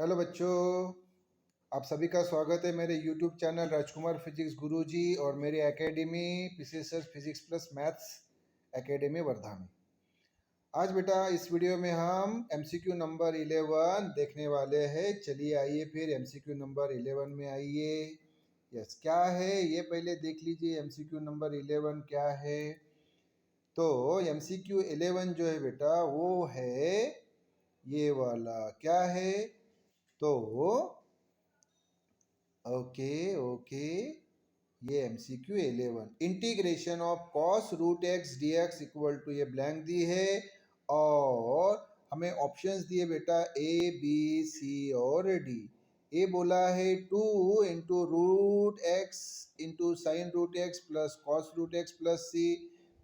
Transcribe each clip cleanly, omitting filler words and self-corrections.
Hello बच्चों, आप सभी का स्वागत है मेरे यूट्यूब चैनल राजकुमार फिजिक्स गुरुजी और मेरी academy PCS physics plus maths academy Wardha में। आज बेटा इस वीडियो में हम एमसीक्यू नंबर 11 देखने वाले हैं। चलिए आइए फिर एमसीक्यू नंबर 11 में आइए। यस, क्या है ये पहले देख लीजिए। एमसीक्यू नंबर 11 क्या है? तो एमसीक्यू 11 जो है बेटा वो है ये वाला। क्या है? तो ओके ये MCQ 11 integration of cos root x d x equal to, ये ब्लैंक दी है और हमें ऑप्शंस दिए बेटा ए बी सी और डी। ए बोला है 2 into root x into sine root x plus cos root x plus C.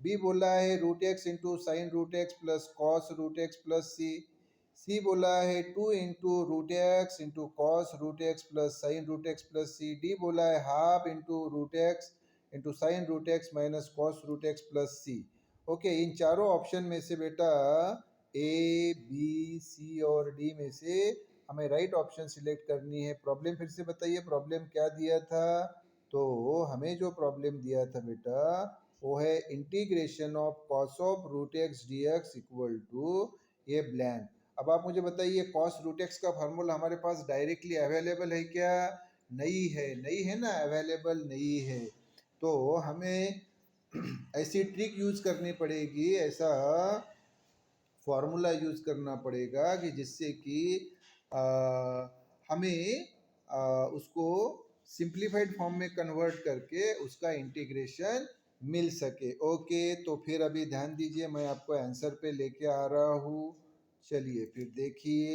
B बोला है root x into sine root x plus cos root x plus C बोला है 2 into root x into cos root x plus sine root x plus C. D बोला है half into root x into sine root x minus cos root x plus C. Okay, इन चारों option में से बेटा A B C और D में से हमें राइट ऑप्शन सिलेक्ट करनी है। प्रॉब्लम फिर से बताइए, प्रॉब्लम क्या दिया था? तो हमें जो प्रॉब्लम दिया था बेटा वो है integration of cos of root x d x equal to ये ब्लैंक। अब आप मुझे बताइए कॉस रूट एक्स का फार्मूला हमारे पास डायरेक्टली अवेलेबल है क्या? नहीं है, नहीं है ना, अवेलेबल नहीं है। तो हमें ऐसी ट्रिक यूज करनी पड़ेगी, ऐसा फॉर्मूला यूज करना पड़ेगा कि जिससे कि हमें उसको सिंप्लीफाइड फॉर्म में कन्वर्ट करके उसका इंटीग्रेशन मिल सके। ओके, तो फिर अभी ध्यान दीजिए, मैं आपको आंसर पे लेके आ रहा हूँ। चलिए फिर देखिए,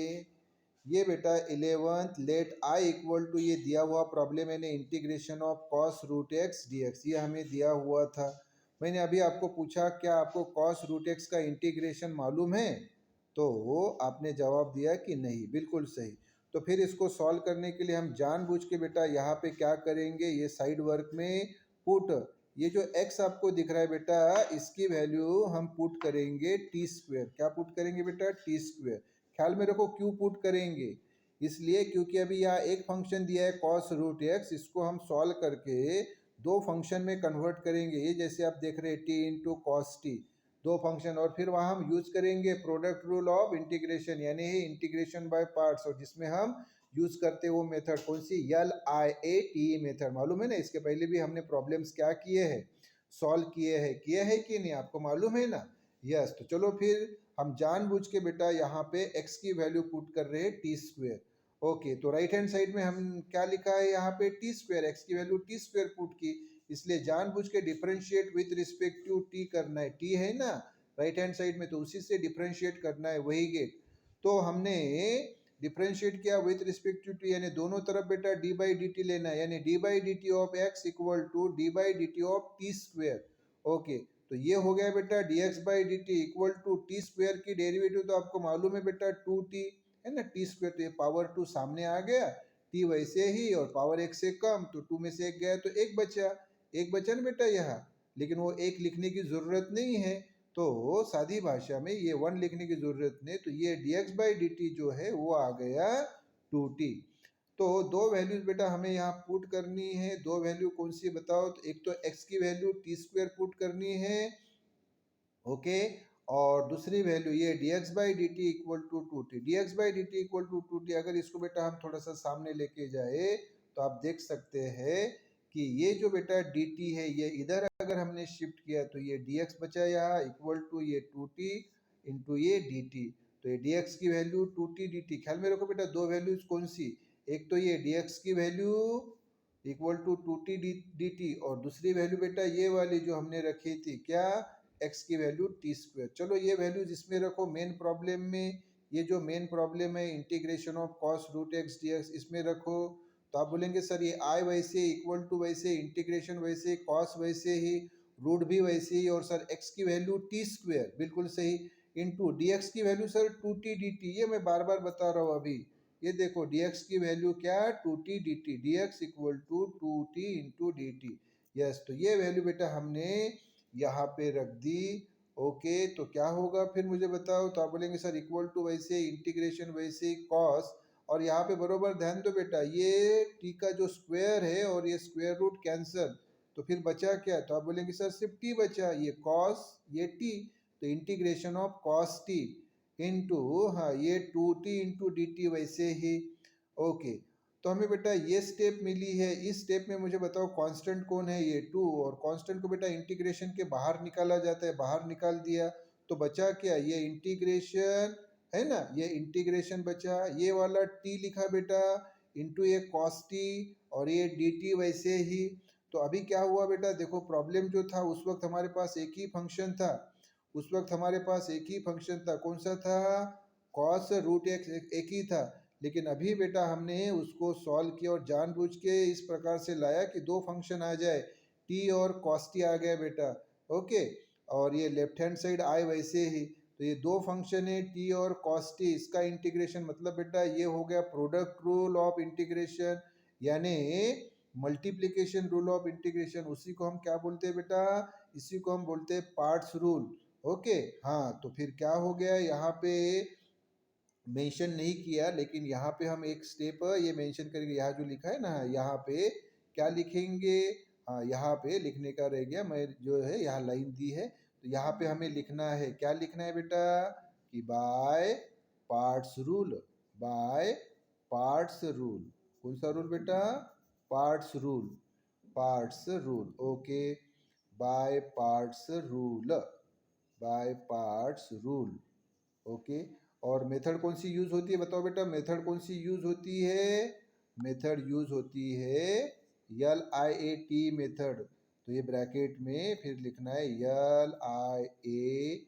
ये बेटा 11th late I equal to, ये दिया हुआ प्रॉब्लम है integration of cos root x d x, ये हमें दिया हुआ था। मैंने अभी आपको पूछा क्या आपको कॉस रूट एक्स का इंटीग्रेशन मालूम है? तो वो आपने जवाब दिया कि नहीं, बिल्कुल सही। तो फिर इसको सॉल्व करने के लिए हम जानबूझ के बेटा यहाँ पे क्या करेंगे, ये साइड वर्क में पुट, ये जो x आपको दिख रहा है बेटा इसकी वैल्यू हम पुट करेंगे टी स्क्वेयर। क्या पुट करेंगे बेटा? T square. ख्याल में रखो क्यों पुट करेंगे, इसलिए क्योंकि अभी यहाँ एक फंक्शन दिया है कॉस रूट एक्स, इसको हम सॉल्व करके दो फंक्शन में कन्वर्ट करेंगे। ये जैसे आप देख रहे हैं टी इंटू कॉस टी, दो फंक्शन, और फिर वहाँ हम यूज करेंगे प्रोडक्ट रूल ऑफ इंटीग्रेशन यानी इंटीग्रेशन बाय पार्ट्स, और जिसमें हम यूज करते हैं वो मेथड कौन सी? LIATE method. मालूम है ना, इसके पहले भी हमने प्रॉब्लम्स क्या किए हैं, सॉल्व किए हैं कि नहीं, आपको मालूम है ना? यस, तो चलो फिर हम जानबूझ के बेटा यहाँ पे x की वैल्यू पुट कर रहे हैं टी स्क्वेयर। ओके, तो राइट हैंड साइड में हम क्या लिखा है यहाँ पे? टी स्क्वेयर, एक्स की वैल्यू टी स्क्वेयर पुट की, इसलिए जानबूझ के differentiate with respect to t करना है। टी है ना राइट हैंड साइड में, तो उसी से डिफरेंशिएट करना है, वही गेट। तो हमने डिफरेंशिएट किया विद रिस्पेक्ट टू टी, यानी दोनों तरफ बेटा डी बाई डी टी लेना है, यानी d by d t of x equal to d by d t of t square. Okay, तो ये हो गया बेटा d x by d t equal to t square की डेरिवेटिव तो आपको मालूम है बेटा 2t है ना, टी स्क्वेयर, तो ये पावर 2 सामने आ गया, टी वैसे ही, और पावर एक से कम तो 2 में से एक गया तो एक बचा, एक बचा ना बेटा यहाँ, लेकिन वो एक लिखने की जरूरत नहीं है, तो सादी भाषा में ये 1 लिखने की जरूरत नहीं, तो ये dx बाई dt जो है वो आ गया 2t। तो दो वैल्यूज बेटा हमें यहाँ पुट करनी है। दो वैल्यू कौन सी बताओ? तो एक तो x की वैल्यू टी स्क्वेयर पुट करनी है, ओके, और दूसरी वैल्यू ये dx by d t equal to 2t, dx by d t equal to 2t। अगर इसको बेटा हम थोड़ा सा सामने लेके जाए तो आप देख सकते हैं कि ये जो बेटा dt है ये इधर अगर हमने शिफ्ट किया तो ये dx बचा यहाँ इक्वल टू ये 2t इंटू ये dt, तो ये dx की वैल्यू 2t dt। ख्याल में रखो बेटा दो वैल्यूज कौन सी, एक तो ये dx की value equal to 2t dt, और दूसरी वैल्यू बेटा ये वाली जो हमने रखी थी क्या, x की वैल्यू टी स्क्वेयर। चलो ये वैल्यूज इसमें रखो मेन प्रॉब्लम में, ये जो मेन प्रॉब्लम है integration of cos root x d x, इसमें रखो। तो आप बोलेंगे सर ये आई वैसे इक्वल टू वैसे, इंटीग्रेशन वैसे, कॉस वैसे ही, रूट भी वैसे ही, और सर x की वैल्यू टी स्क्वेयर, बिल्कुल सही, इंटू डी एक्स की वैल्यू सर 2t dt, ये मैं बार बार बता रहा हूँ अभी। ये देखो dx की वैल्यू क्या, 2t dt, dx equal to 2t into d t. Yes, तो ये वैल्यू बेटा हमने यहाँ पे रख दी। ओके, तो क्या होगा फिर मुझे बताओ? तो आप बोलेंगे सर इक्वल टू वैसे, इंटीग्रेशन वैसे, कॉस, और यहाँ पे बरोबर ध्यान दो बेटा, ये टी का जो स्क्वायर है और ये स्क्वायर रूट कैंसल, तो फिर बचा क्या? तो आप बोलेंगे सर सिर्फ टी बचा, ये कॉस ये टी, तो integration of cos T into, हाँ ये 2t इंटू डी टी वैसे ही। ओके, तो हमें बेटा ये स्टेप मिली है। इस स्टेप में मुझे बताओ कांस्टेंट कौन है? ये 2, और कांस्टेंट को बेटा इंटीग्रेशन के बाहर निकाला जाता है, बाहर निकाल दिया तो बचा क्या? ये इंटीग्रेशन है ना, ये इंटीग्रेशन बचा, ये वाला t लिखा बेटा इंटू ये कॉस टी और ये डी टी वैसे ही। तो अभी क्या हुआ बेटा, देखो प्रॉब्लम जो था उस वक्त हमारे पास एक ही फंक्शन था, उस वक्त हमारे पास एक ही फंक्शन था, कौन सा था? कॉस रूट एक्स, एक ही था। लेकिन अभी बेटा हमने उसको सॉल्व किया और जानबूझ के इस प्रकार से लाया कि दो फंक्शन आ जाए, टी और कॉस टी आ गया बेटा। ओके, और ये लेफ्ट हैंड साइड आए वैसे ही, तो ये दो फंक्शन है टी और कॉस टी, इसका इंटीग्रेशन मतलब बेटा ये हो गया प्रोडक्ट रूल ऑफ इंटीग्रेशन, यानी मल्टीप्लिकेशन रूल ऑफ इंटीग्रेशन। उसी को हम क्या बोलते हैं बेटा? इसी को हम बोलते हैं पार्ट्स रूल। ओके, हाँ तो फिर क्या हो गया, यहाँ पे मेंशन नहीं किया लेकिन यहाँ पे हम एक स्टेप ये मेंशन करेंगे, यहाँ जो लिखा है ना, यहाँ पे क्या लिखेंगे? हाँ यहाँ पे लिखने का रह गया, मैं जो है यहाँ लाइन दी है, तो यहाँ पे हमें लिखना है, क्या लिखना है बेटा? कि by parts rule, by parts rule. कौन सा रूल बेटा? Parts rule, parts rule. Okay, by parts rule, by parts rule. Okay, और मेथड कौन सी यूज होती है? बताओ बेटा, मेथड कौन सी यूज होती है? मेथड यूज होती है LIAT मेथड। तो ये ब्रैकेट में फिर लिखना है LIATE,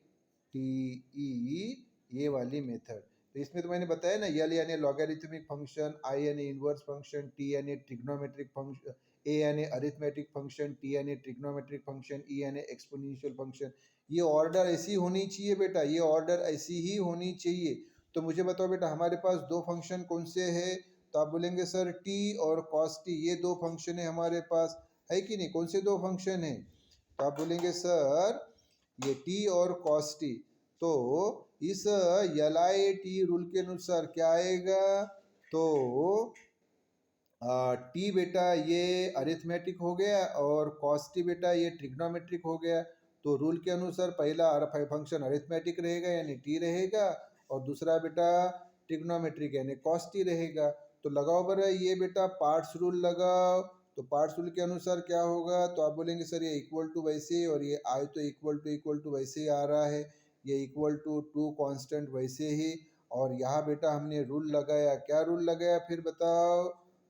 ये वाली मेथड। तो इसमें तो मैंने बताया ना, यल यानी लॉगरिथमिक फंक्शन, आई यानी इनवर्स फंक्शन, टी यानी ट्रिग्नोमेट्रिक फंक्शन, ए यानी अरिथमेटिक फंक्शन, टी यानी ट्रिग्नोमेट्रिक फंक्शन, ई यानी एक्सपोनेंशियल फंक्शन। ये ऑर्डर ऐसी होनी चाहिए बेटा, ये ऑर्डर ऐसी ही होनी चाहिए। तो मुझे बताओ बेटा, हमारे पास दो फंक्शन कौन से हैं? तो आप बोलेंगे सर टी और कॉस टी, ये दो फंक्शन है हमारे पास, है कि नहीं? कौन से दो फंक्शन है? तो आप बोलेंगे सर ये टी और कॉस टी। तो इस LIAT रूल के अनुसार क्या आएगा? तो टी बेटा ये अरिथमेटिक हो गया और कॉस टी बेटा ये ट्रिग्नोमेट्रिक हो गया। तो रूल के अनुसार पहला फंक्शन अरिथमेटिक रहेगा यानी टी रहेगा, और दूसरा बेटा ट्रिग्नोमेट्रिक यानी कॉस टी रहेगा। तो लगाओ बरा ये बेटा पार्ट्स रूल लगाओ। तो पार्ट्स रूल के अनुसार क्या होगा? तो आप बोलेंगे सर ये इक्वल टू वैसे, और ये आई तो इक्वल टू वैसे ही आ रहा है, ये इक्वल टू टू कॉन्स्टेंट वैसे ही। और यहाँ बेटा हमने रूल लगाया, क्या रूल लगाया फिर बताओ?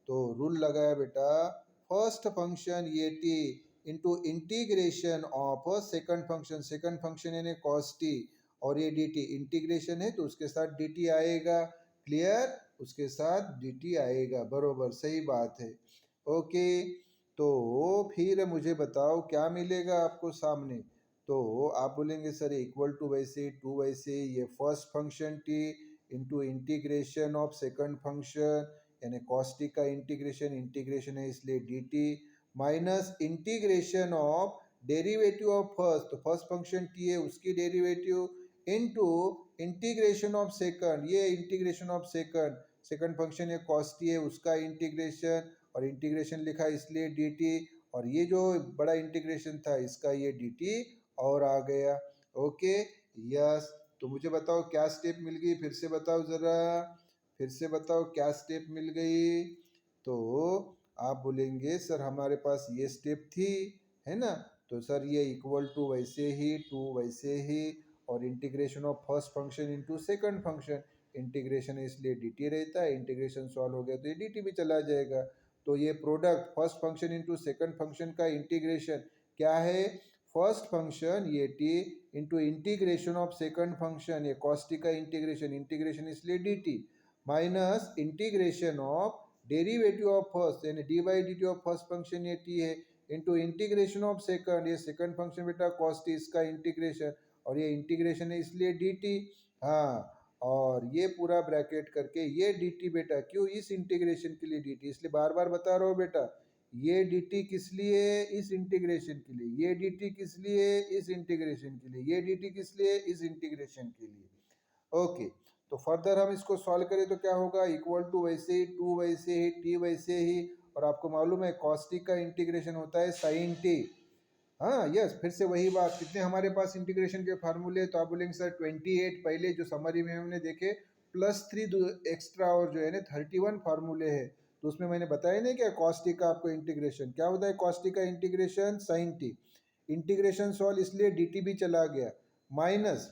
तो रूल लगाया बेटा, फर्स्ट फंक्शन ये T into integration of second function, second function यानी कॉस टी, और ये डी टी इंटीग्रेशन है तो उसके साथ डी टी आएगा, क्लियर? उसके साथ डी टी आएगा, बरोबर सही बात है। ओके, तो फिर मुझे बताओ क्या मिलेगा आपको सामने? तो आप बोलेंगे सर इक्वल टू वैसे, टू वैसे, ये first function t into integration of second function यानी कॉस टी का इंटीग्रेशन, इंटीग्रेशन है इसलिए d t, minus integration of derivative of first, तो फर्स्ट फंक्शन टी है उसकी derivative, into integration of second, ये integration of second, second function है cos t है उसका इंटीग्रेशन, और इंटीग्रेशन लिखा इसलिए डी टी, और ये जो बड़ा इंटीग्रेशन था इसका ये डी टी और आ गया। Okay, yes. तो मुझे बताओ क्या स्टेप मिल गई, फिर से बताओ जरा, फिर से बताओ क्या स्टेप मिल गई? तो आप बोलेंगे सर हमारे पास ये स्टेप थी, है ना? तो सर ये इक्वल टू वैसे ही, टू वैसे ही, और integration of first function into second function, integration है इसलिए dt रहता है, इंटीग्रेशन सॉल्व हो गया तो ये dt भी चला जाएगा। तो ये product first function into second function का इंटीग्रेशन क्या है? फर्स्ट फंक्शन ये t into integration of second function ये cos t का इंटीग्रेशन, इंटीग्रेशन इसलिए dt, minus integration of derivative of first यानी d by d t of first function ये t है, इंटू इंटीग्रेशन ऑफ सेकंड, ये second function बेटा cos t इसका integration, और ये इंटीग्रेशन है इसलिए डी टी। हाँ, और ये पूरा ब्रैकेट करके ये डी टी बेटा, क्यों? इस इंटीग्रेशन के लिए डी टी, इसलिए बार बार बता रहा हूँ बेटा, ये डी टी किस लिए? इस इंटीग्रेशन के लिए, ये डी टी किस लिए? इस इंटीग्रेशन के लिए, ये डी टी किस लिए? इस इंटीग्रेशन के लिए। ओके, तो फर्दर हम इसको सॉल्व करें तो क्या होगा, इक्वल टू वैसे ही, टू वैसे ही, टी वैसे ही, और आपको मालूम है कॉस टी का इंटीग्रेशन होता है साइन टी। हाँ यस, फिर से वही बात, कितने हमारे पास इंटीग्रेशन के फार्मूले, तो आप बोलेंगे सर 28 पहले जो समरी में हमने देखे, +3 एक्स्ट्रा और जो है ना 31 फार्मूले है, तो उसमें मैंने बताया नहीं क्या कॉस टी का आपको इंटीग्रेशन क्या होता है, कॉस टी का integration sine t, integration solve इसलिए डी टी भी चला गया, माइनस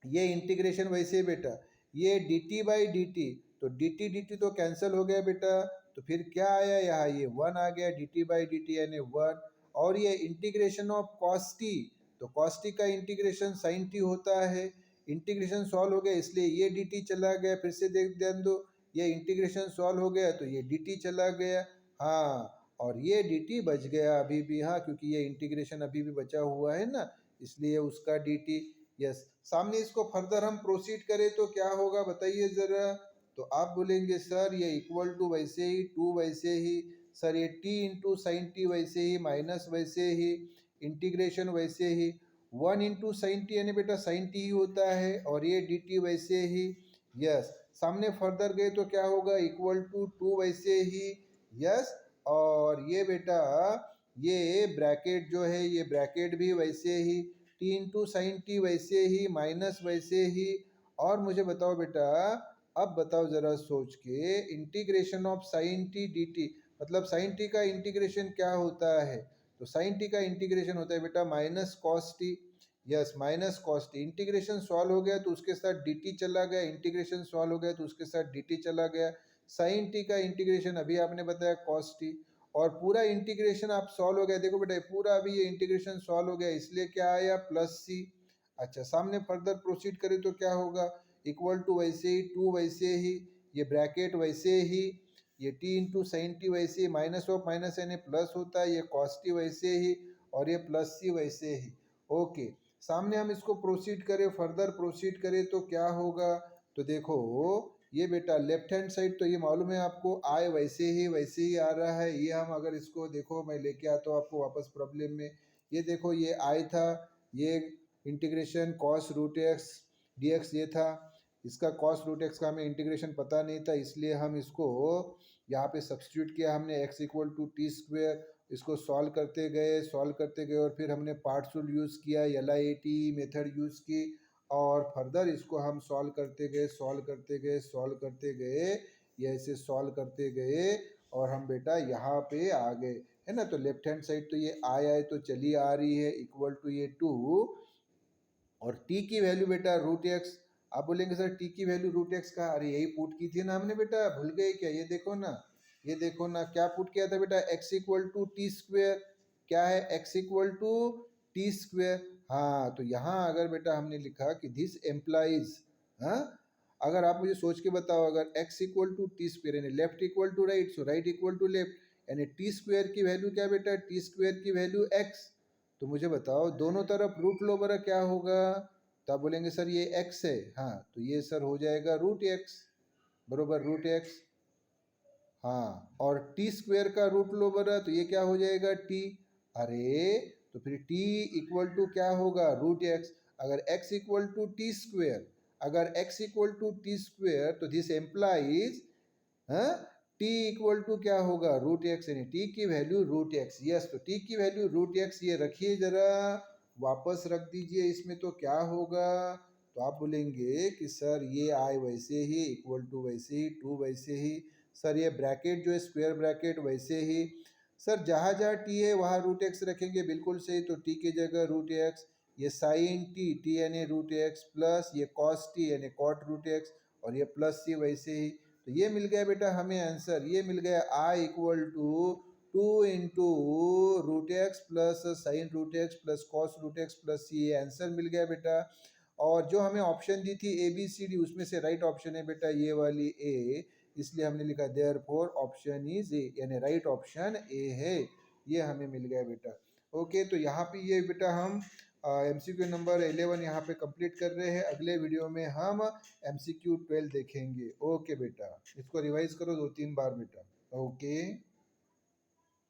ये इंटीग्रेशन वैसे बेटा, ये d t by d t, तो डी टी तो कैंसिल हो गया बेटा, तो फिर क्या आया यहाँ, ये 1 आ गया, D t by d T यानी 1, और ये इंटीग्रेशन ऑफ कॉस टी, तो कॉस टी का इंटीग्रेशन साइन टी होता है, इंटीग्रेशन सॉल्व हो गया इसलिए ये डी टी चला गया, फिर से देख ध्यान दो, ये इंटीग्रेशन सॉल्व हो गया तो ये डी टी चला गया, हाँ, और ये डी टी बच गया अभी भी, हाँ क्योंकि ये इंटीग्रेशन अभी भी बचा हुआ है ना, इसलिए उसका डी टी, यस। सामने इसको फर्दर हम प्रोसीड करें तो क्या होगा बताइए जरा, तो आप बोलेंगे सर ये इक्वल टू वैसे ही, टू वैसे ही, सर ये टी इंटू साइन टी वैसे ही, माइनस वैसे ही, इंटीग्रेशन वैसे ही, 1 इंटू साइन टी यानी बेटा साइन टी ही होता है, और ये डी टी वैसे ही, यस। सामने फर्दर गए तो क्या होगा, इक्वल टू टू वैसे ही, यस, और ये बेटा ये ब्रैकेट जो है ये ब्रैकेट भी वैसे ही, टी इंटू साइन टी वैसे ही, माइनस वैसे ही, और मुझे बताओ बेटा, अब बताओ जरा सोच के, integration of sine T D T, मतलब साइन टी का इंटीग्रेशन क्या होता है, तो साइन टी का इंटीग्रेशन होता है बेटा minus cos T, yes minus cos T, integration solve हो गया तो उसके साथ डी टी चला गया, इंटीग्रेशन सॉल्व हो गया तो उसके साथ डी टी चला गया, साइन टी का इंटीग्रेशन अभी आपने बताया कॉस टी, और पूरा इंटीग्रेशन आप सॉल्व हो गया, देखो बेटा पूरा अभी ये इंटीग्रेशन सॉल्व हो गया इसलिए क्या आया प्लस सी। अच्छा सामने फर्दर प्रोसीड करें तो क्या होगा, इक्वल टू वैसे ही, टू वैसे ही, ये ब्रैकेट वैसे ही, ये टी इंटू साइन टी वैसे ही, माइनस ऑफ माइनस यानी प्लस होता है, ये कॉस टी वैसे ही, और ये प्लस सी वैसे ही, ओके। सामने हम इसको प्रोसीड करें, फर्दर प्रोसीड करें तो क्या होगा, तो देखो ये बेटा लेफ्ट हैंड साइड तो ये मालूम है आपको, आय वैसे ही आ रहा है, ये हम अगर इसको देखो मैं लेके आता हूँ आपको वापस प्रॉब्लम में, ये देखो ये आय था, ये integration cos root x d x ये था, इसका कॉस रूट एक्स का हमें इंटीग्रेशन पता नहीं था इसलिए हम इसको यहाँ पे सब्स्टिट्यूट किया हमने, x equal to t square, इसको सॉल्व करते गए और फिर हमने पार्ट्स रूल यूज़ किया, LIAT मेथड यूज़ की, और फर्दर इसको हम सॉल्व करते गए, ये ऐसे सॉल्व करते गए, और हम बेटा यहाँ पे आ गए, है ना, तो लेफ्ट हैंड साइड तो ये आए तो चली आ रही है, इक्वल टू ये 2, और टी की वैल्यू बेटा रूट एक्स, आप बोलेंगे सर टी की वैल्यू रूट एक्स का, अरे यही पुट की थी ना हमने बेटा, भूल गए क्या, ये देखो ना क्या पुट किया था बेटा, x equal to t square, क्या है x equal to t square, हाँ तो यहाँ अगर बेटा हमने लिखा कि दिस एम्प्लाइज, हाँ अगर आप मुझे सोच के बताओ, अगर x equal to t square यानी left equal to right, so right equal to left, यानी टी स्क्वेयर की वैल्यू क्या बेटा, टी स्क्वेयर की वैल्यू x, तो मुझे बताओ दोनों तरफ रूट लो बरा क्या होगा, तो आप बोलेंगे सर ये x है, हाँ तो ये सर हो जाएगा रूट एक्स, बरोबर रूट एक्स, हाँ, और टी स्क्वेयर का रूट लो बरा तो ये क्या हो जाएगा t, अरे तो फिर t इक्वल टू क्या होगा रूट एक्स, अगर x equal to t square, अगर x equal to t square तो this implies t equal to क्या होगा रूट एक्स, यानी t की वैल्यू रूट एक्स, यस तो t की वैल्यू रूट एक्स, ये रखिए जरा वापस रख दीजिए इसमें, तो क्या होगा, तो आप बोलेंगे कि सर ये आए वैसे ही, इक्वल टू वैसे ही, टू वैसे ही, सर ये ब्रैकेट जो है स्क्वायर ब्रैकेट वैसे ही, सर जहाँ जहाँ टी है वहाँ रूट एक्स रखेंगे, बिल्कुल सही, तो टी की जगह रूट एक्स, ये साइन टी यानी रूट एक्स, प्लस ये कॉस टी यानी कॉट रूट एक्स, और ये प्लस सी वैसे ही, तो ये मिल गया बेटा हमें आंसर, ये मिल गया I equal to 2 into root x plus sine root x plus cos root x plus C, ये आंसर मिल गया बेटा। और जो हमें ऑप्शन दी थी ABCD, उसमें से राइट ऑप्शन है बेटा ये वाली ए, इसलिए हमने लिखा देयरफॉर ऑप्शन इज ए, यानी राइट ऑप्शन ए है, ये हमें मिल गया बेटा। ओके, तो यहाँ पे ये बेटा हम MCQ नंबर 11 यहाँ पे कंप्लीट कर रहे हैं, अगले वीडियो में हम MCQ 12 देखेंगे। ओके बेटा, इसको रिवाइज करो 2-3 बार बेटा। ओके।